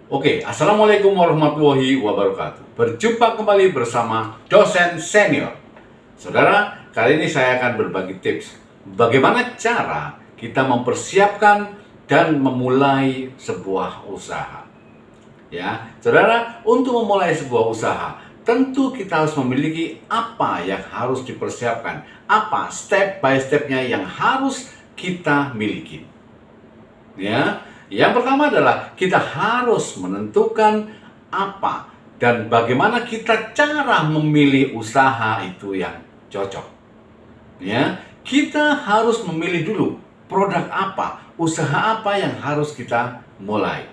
Oke, Assalamualaikum warahmatullahi wabarakatuh. Berjumpa kembali bersama dosen senior. Saudara, kali ini saya akan berbagi tips bagaimana cara kita mempersiapkan dan memulai sebuah usaha. Ya, saudara, untuk memulai sebuah usaha, tentu kita harus memiliki apa yang harus dipersiapkan, apa step by stepnya yang harus kita miliki. Ya, yang pertama adalah kita harus menentukan apa dan bagaimana kita cara memilih usaha itu yang cocok. Ya, kita harus memilih dulu produk apa, usaha apa yang harus kita mulai.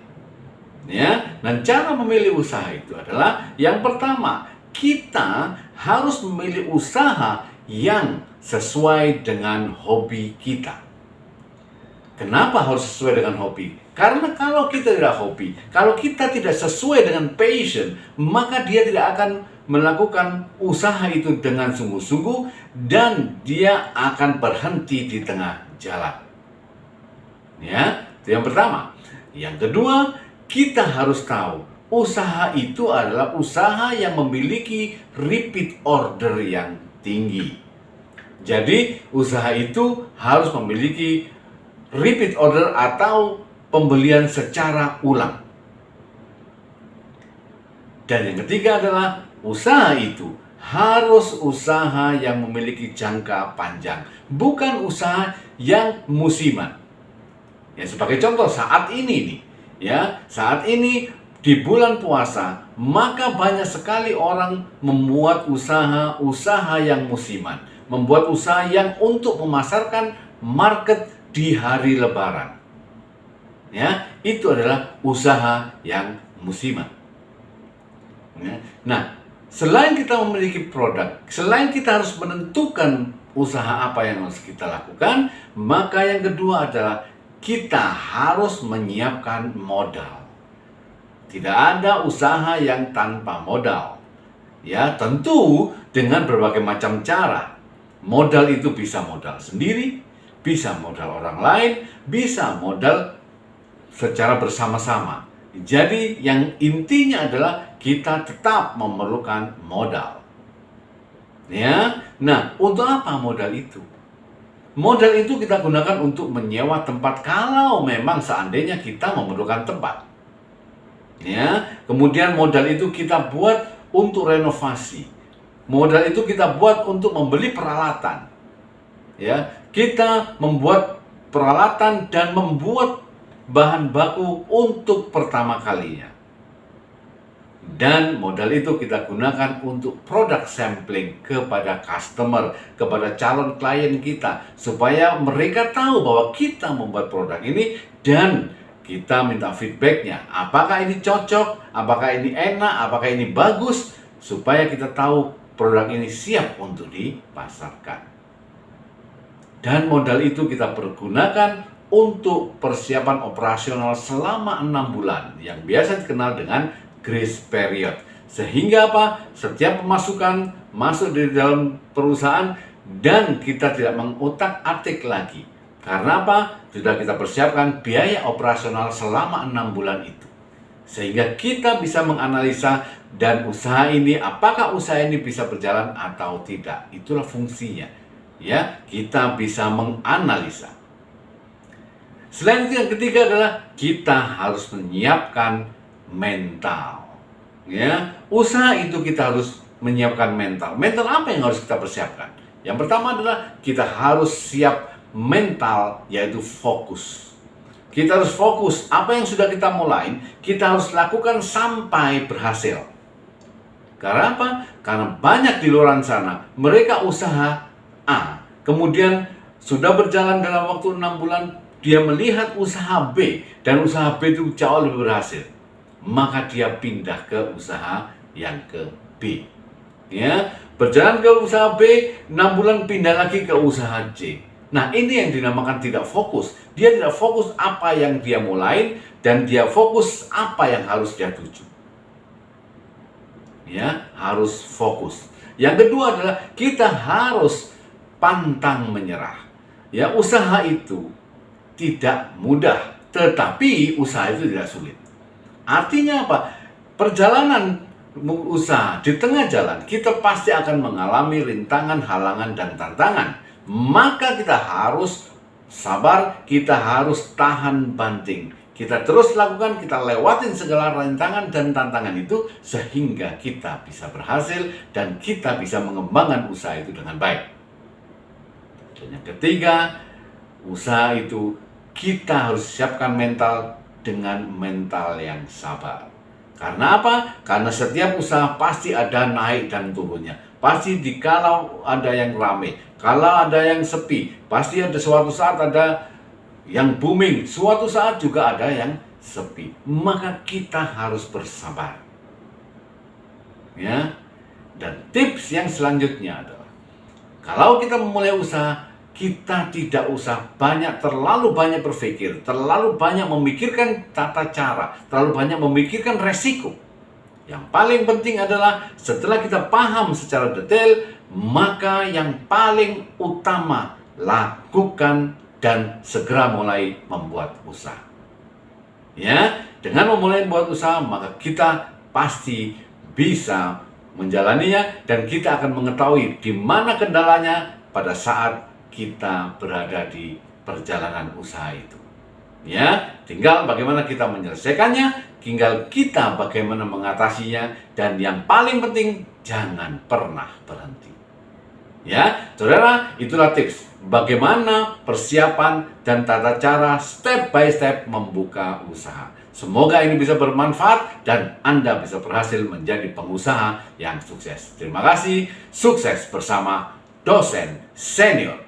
Ya, dan cara memilih usaha itu adalah yang pertama, kita harus memilih usaha yang sesuai dengan hobi kita. Kenapa harus sesuai dengan hobi? Karena kalau kita tidak hobi, kalau kita tidak sesuai dengan passion, maka dia tidak akan melakukan usaha itu dengan sungguh-sungguh dan dia akan berhenti di tengah jalan. Ya, itu yang pertama. Yang kedua, kita harus tahu usaha itu adalah usaha yang memiliki repeat order yang tinggi. Jadi, usaha itu harus memiliki repeat order atau pembelian secara ulang. Dan yang ketiga adalah usaha itu harus usaha yang memiliki jangka panjang, bukan usaha yang musiman. Ya, sebagai contoh saat ini nih, ya, saat ini di bulan puasa, maka banyak sekali orang membuat usaha yang musiman, membuat usaha yang untuk memasarkan market di hari Lebaran. Ya, itu adalah usaha yang musiman. Ya. Nah, selain kita memiliki produk, selain kita harus menentukan usaha apa yang harus kita lakukan, maka yang kedua adalah kita harus menyiapkan modal. Tidak ada usaha yang tanpa modal. Ya, tentu dengan berbagai macam cara. Modal itu bisa modal sendiri, bisa modal orang lain, bisa modal secara bersama-sama. Jadi yang intinya adalah kita tetap memerlukan modal. Ya, nah untuk apa modal itu? Modal itu kita gunakan untuk menyewa tempat kalau memang seandainya kita memerlukan tempat. Ya, kemudian modal itu kita buat untuk renovasi. Modal itu kita buat untuk membeli peralatan. Ya, kita membuat peralatan dan membuat bahan baku untuk pertama kalinya. Dan modal itu kita gunakan untuk product sampling kepada customer, kepada calon klien kita, supaya mereka tahu bahwa kita membuat produk ini dan kita minta feedbacknya. Apakah ini cocok, apakah ini enak, apakah ini bagus, supaya kita tahu produk ini siap untuk dipasarkan. Dan modal itu kita pergunakan untuk persiapan operasional selama 6 bulan yang biasa dikenal dengan grace period. Sehingga apa? Setiap pemasukan masuk di dalam perusahaan dan kita tidak mengutak-atik lagi. Karena apa? Sudah kita persiapkan biaya operasional selama 6 bulan itu. Sehingga kita bisa menganalisa dan usaha ini, apakah usaha ini bisa berjalan atau tidak. Itulah fungsinya. Ya, kita bisa menganalisa. Selain itu yang ketiga adalah kita harus menyiapkan mental. Ya, usaha itu kita harus menyiapkan mental. Mental apa yang harus kita persiapkan? Yang pertama adalah kita harus siap mental, yaitu fokus. Kita harus fokus apa yang sudah kita mulai, kita harus lakukan sampai berhasil. Karena apa? Karena banyak di luar sana mereka usaha A, kemudian sudah berjalan dalam waktu 6 bulan, dia melihat usaha B, dan usaha B itu jauh lebih berhasil. Maka dia pindah ke usaha yang ke B. Ya, berjalan ke usaha B, 6 bulan pindah lagi ke usaha C. Nah, ini yang dinamakan tidak fokus. Dia tidak fokus apa yang dia mulai, dan dia fokus apa yang harus dia tuju. Ya, harus fokus. Yang kedua adalah kita harus pantang menyerah. Ya, usaha itu tidak mudah, tetapi usaha itu tidak sulit. Artinya apa? Perjalanan usaha di tengah jalan, kita pasti akan mengalami rintangan, halangan, dan tantangan. Maka kita harus sabar, kita harus tahan banting. Kita terus lakukan, kita lewatin segala rintangan dan tantangan itu sehingga kita bisa berhasil dan kita bisa mengembangkan usaha itu dengan baik. Dan yang ketiga, usaha itu kita harus siapkan mental dengan mental yang sabar. Karena apa? Karena setiap usaha pasti ada naik dan turunnya. Pasti kalau ada yang rame, kalau ada yang sepi, pasti ada suatu saat ada yang booming, suatu saat juga ada yang sepi. Maka kita harus bersabar. Ya. Dan tips yang selanjutnya adalah kalau kita memulai usaha, kita tidak usah terlalu banyak berpikir, terlalu banyak memikirkan tata cara, terlalu banyak memikirkan resiko. Yang paling penting adalah setelah kita paham secara detail, maka yang paling utama lakukan dan segera mulai membuat usaha. Ya, dengan memulai membuat usaha, maka kita pasti bisa menjalaninya dan kita akan mengetahui di mana kendalanya pada saat kita berada di perjalanan usaha itu. Ya, tinggal bagaimana kita menyelesaikannya, tinggal kita bagaimana mengatasinya, dan yang paling penting jangan pernah berhenti. Ya, saudara, itulah tips bagaimana persiapan dan tata cara step by step membuka usaha. Semoga ini bisa bermanfaat dan Anda bisa berhasil menjadi pengusaha yang sukses. Terima kasih, sukses bersama Dosen Senior.